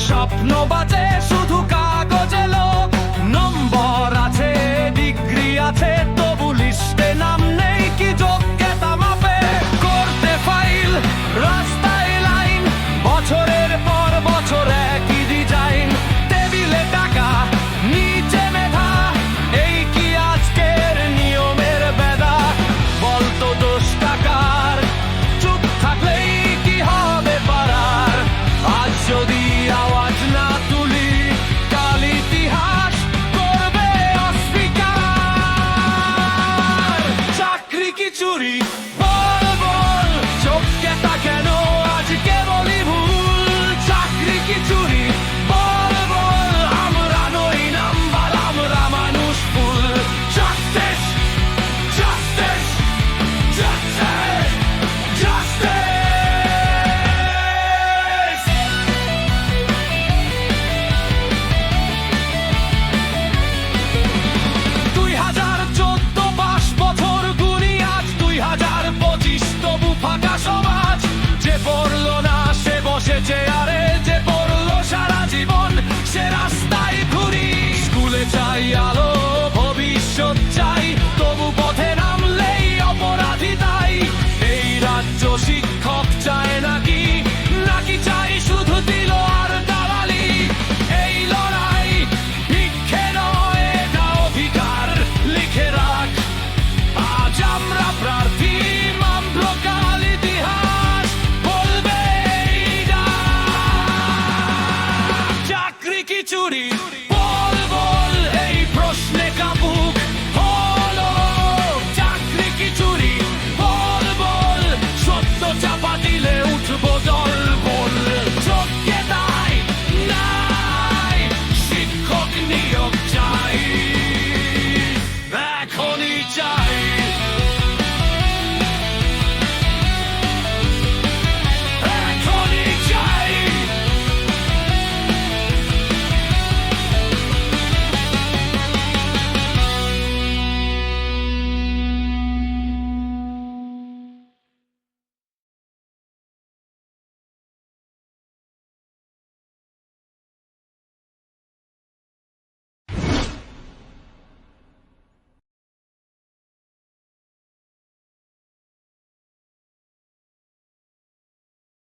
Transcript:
স্বপ্ন বাজে শুধু কাগজে, লোক নম্বর আছে, ডিগ্রি আছে, তবু লিস্টে নাম নেই কি যোগ্যতা মাপে। করতে ফাইল, রাস্তায় লাইন, বছরের পর বছর একই ডিজাইন, টেবিলে টাকা, নিচে মেধা, এই কি আজকের নিয়মের বেদা? বলতো 10 টাকার, চুপ থাকলেই কি হবে পারার? আজ যদি আওয়াজ না তুলি, কাল ইতিহাস করবে অস্বীকার। চাকরি কি চুরি? বল বল, যোগ্যতা কেন আজকে বলি ভুল? চাকরি কি চুরি? বল বল, আমরা নই নাম্বার, আমরা মানুষ ফুল। Justice, justice, justice, justice. 2014 পাঁচ বছর গুনি, আজ 2025, তবু ফাঁকা সমাজ। যে পড়লো না সে বসে চেয়ারে, যে পড়লো সারা জীবন সে রাস্তায় ঘুরি। স্কুলে চাই আলো,